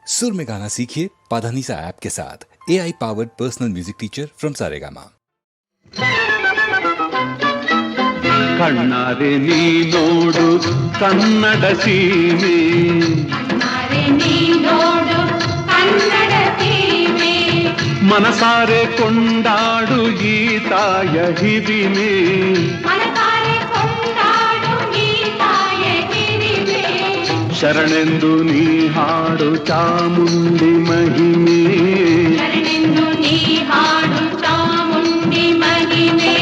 सुर में गाना सीखिए पाधानीसा ऐप के साथ। AI powered personal music teacher from Saregama. ಕಣ್ಣಾರೆ ನೀ ನೋಡು ಕನ್ನಡ ಸೀಮೆ, ಕಣ್ಣಾರೆ ನೀ ನೋಡು ಕನ್ನಡ ಸೀಮೆ, ಮನಸಾರೆ ಕೊಂಡಾಡು ಈ ತಾಯ ಹಿರಿಮೆ, ಮನಸಾರೆ ಕೊಂಡಾಡು ಈ ತಾಯ ಹಿರಿಮೆ, ಶರಣೆಂದು ನೀ ಹಾಡು ಚಾಮುಂಡಿ ಮಹಿಮೆ, ಶರಣೆಂದು ನೀ ಹಾಡು ಚಾಮುಂಡಿ ಮಹಿಮೆ,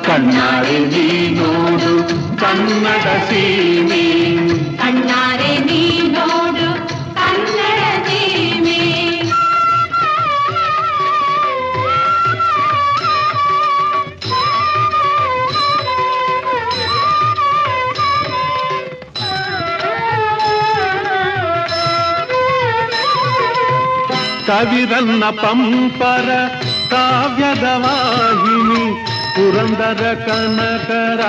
ಕಣ್ಣಾರೆ ನೀ ನೋಡು ಕನ್ನಡ ಸೀಮೆ, ಕಣ್ಣಾರೆ ನೀ ನೋಡು ಕನ್ನಡ ಸೀಮೆ. ಕವಿರನ್ನ ಪಂಪರ ಕಾವ್ಯದ ವಾಹಿನಿ, ಪುರಂದರ ಕನಕರ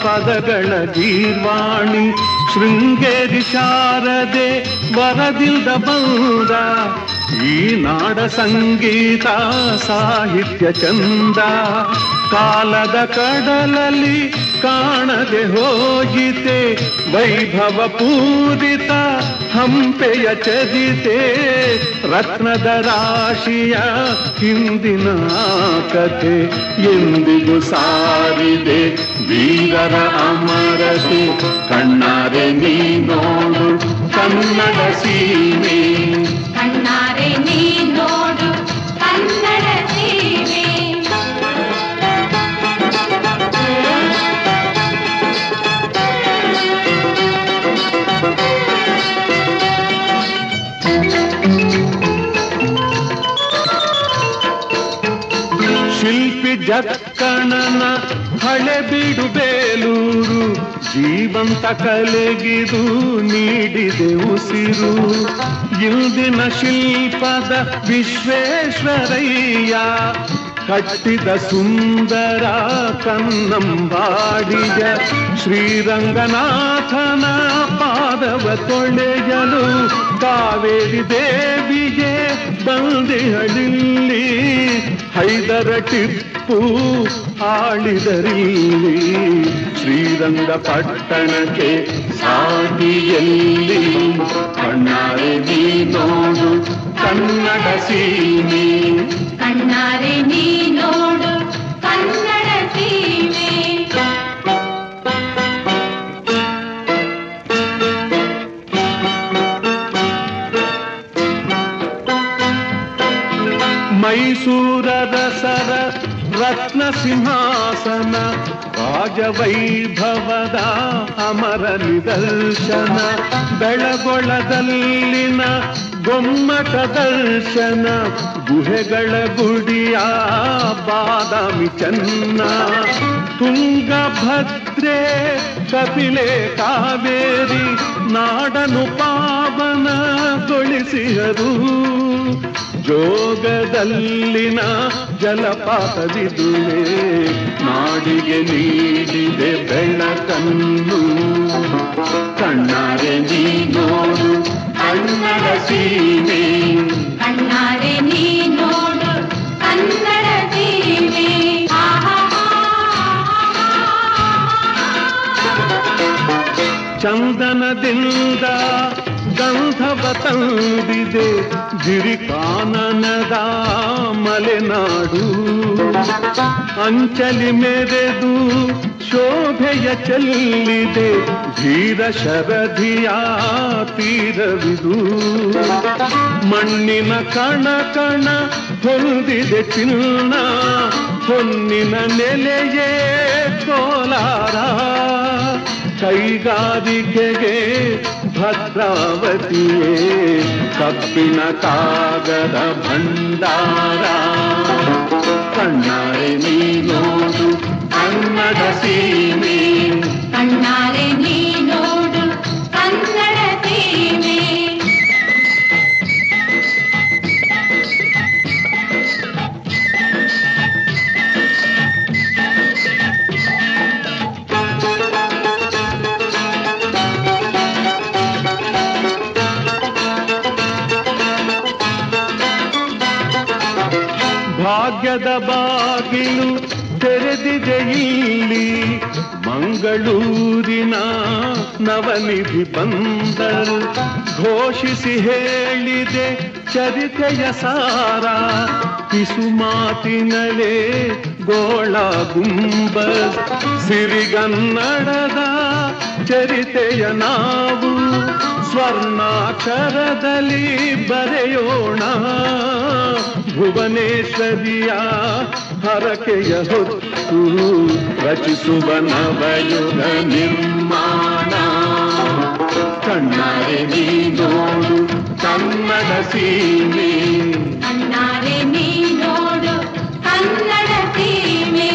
ಪದಗಳ ಗೀರ್ವಾಣಿ, ಶೃಂಗೇರಿ ಶಾರದೆ ವರದಿಲ್ದ ಬಂದ ಈ ನಾಡ ಸಂಗೀತ ಸಾಹಿತ್ಯ ಚಂದ, ಕಾಲದ ಕಡಲಲ್ಲಿ ಕಾಣದೆ ಹೋಗಿತೆ ವೈಭವ ಪೂರಿತ ಹಂಪೆಯ ಚರಿತೆ, ರತ್ನದ ರಾಶಿಯ ಹಿಂದಿನ ಕಥೆ ಎಂದಿಗೂ ಸಾರಿದೆ ವೀರರ ಅಮರತೆ, ಕಣ್ಣಾರೆ ನೀ ನೋಡು ಕನ್ನಡ ಸೀಮೆ, ಕಣ್ಣಾರೆ ನೀ ನೋಡು ಕನ್ನಡ ಸೀಮೆ. ಶಿಲ್ಪಿ ಜಕ್ಕಣನ ಹಳೆ ಬಿಡು ಬೇಲೂರು, ಜೀವಂತ ಕಲೆಗಿದು ನೀಡಿದೆ ಉಸಿರು, ಇಂದಿನ ಶಿಲ್ಪದ ವಿಶ್ವೇಶ್ವರಯ್ಯ ಕಟ್ಟಿದ ಸುಂದರ ಕನ್ನಂಬಾಡಿಯ, ಶ್ರೀರಂಗನಾಥನ ಪಾದವ ತೊಳೆಯಲು ಕಾವೇರಿ ದೇವಿಗೆ ಬಂದಿಹಳಿಲ್ಲಿ, ಹೈದರ ಟಿಪ್ಪು ಆಳಿದರಿಲ್ಲಿ, ಶ್ರೀರಂಗ ಪಟ್ಟಣಕ್ಕೆ ಸಾಟಿಯಲ್ಲಿ, ಕಣ್ಣಾರೆ ನೀ ನೋಡು ಕನ್ನಡ ಸೀಮೆ, ಕಣ್ಣಾರೆ ನೀ ನೋಡು ಕನ್ನಡ ಸೀಮೆ. ಮೈಸೂರದ ಸರ ರತ್ನ ಸಿಂಹಾಸನ, ರಾಜವೈಭವದ ಅಮರ ನಿದರ್ಶನ, ಬೆಳಗೊಳದಲ್ಲಿನ ಗೊಮ್ಮಟ ದರ್ಶನ, ಗುಹೆಗಳ ಗುಡಿಯ ಬಾದಾಮಿ ಚೆನ್ನ, ತುಂಗಭದ್ರೆ ಕಪಿಲೆ ಕಾವೇರಿ ನಾಡನು ಪಾವನಗೊಳಿಸಿದರು, ಜೋಗದಲ್ಲಿನ ಜಲಪಾತದಿದುವೆ ನಾಡಿಗೆ ನೀಡಿದೆ ಬೆಳಕನ್ನು, ಕಣ್ಣಾರೆ ನೀ ನೋಡು ಕನ್ನಡ ಸೀಮೆ, ಕಣ್ಣಾರೆ ನೀ ನೋಡು ಕನ್ನಡ ಸೀಮೆ. ಚಂದನದಿಂದ ಗಂಧವ ತಂದಿದೆ ಗಿರಿಕಾನನದ ಮಲೆನಾಡು, ಅಂಚಲಿ ಮೆರೆದು ಶೋಭೆಯ ಚೆಲ್ಲಿದೆ ಧೀರ ಶರಧಿಯ ತೀರವಿದು, ಮಣ್ಣಿನ ಕಣ ಕಣ ಹೊಂದಿದೆ ಚಿನ್ನ, ಹೊನ್ನಿನ ನೆಲೆಯೇ ಕೋಲಾರ, ಕೈಗಾರಿಕೆಗೆ ಭದ್ರಾವತಿಯೇ ಕಬ್ಬಿಣ ಕಾಗದ ಭಂಡಾರ, ಕಣ್ಣಾರೆ ನೀ ನೋಡು ಕನ್ನಡ ಸೀಮೆ, ಕಣ್ಣಾರೆ ನೀ ನೋಡು ಕನ್ನಡ ಸೀಮೆ. ಭಾಗ್ಯದ ಬಾಗಿಲು ತೆರೆದಿದೆ ಇಲ್ಲಿ, ಮಂಗಳೂರಿನ ನವನಿಧಿ ಬಂದರು ಘೋಷಿಸಿ ಹೇಳಿದೆ ಚರಿತೆಯ ಸಾರ, ಪಿಸುಮಾತಿನಲೇ ಗೋಳ ಗುಂಬಸ್. ಸಿರಿಗನ್ನಡದ ಚರಿತೆಯ ನಾವು ಸ್ವರ್ಣಾಕ್ಷರದಲ್ಲಿ ಬರೆಯೋಣ, ಭುವನೇಶ್ವರಿಯ ಹರಕೆಯ ಹೊತ್ತು ರಚಿಸುವ ನವಯುಗ ನಿರ್ಮಾಣ. ಕಣ್ಣಾರೆ ನೀ ನೋಡು ಕನ್ನಡ ಸೀಮೆ, ಕಣ್ಣಾರೆ ನೀ ನೋಡು ಕನ್ನಡ ಸೀಮೆ.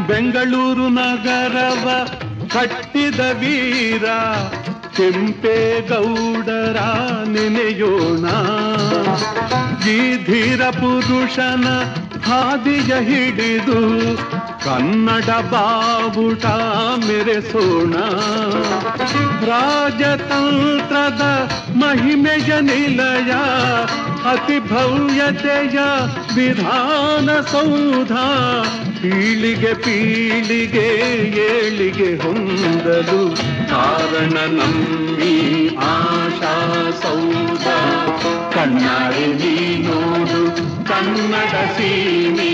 ಬೆಂಗಳೂರು ನಗರವ ಕಟ್ಟಿದ ವೀರ ಕೆಂಪೇಗೌಡರ ನೆನೆಯೋಣ, ಈ ಧೀರ ಪುರುಷನ ಹಾದಿಯ ಹಿಡಿದು ಕನ್ನಡ ಬಾವುಟ ಮೆರೆಸೋಣ. ರಾಜತಂತ್ರದ ಮಹಿಮೆಯ ನಿಲಯ, ಅತಿ ಭವ್ಯತೆಯ ವಿಧಾನಸೌಧ, ಪೀಳಿಗೆ ಪೀಳಿಗೆ ಏಳಿಗೆ ಹೊಂದಲು ಕಾರಣ ನಮ್ಮಿ ಆಶಾ ಸೌಧ. ಕಣ್ಣಾರೆ ನೀ ನೋಡು ಕನ್ನಡ ಸೀಮೆ,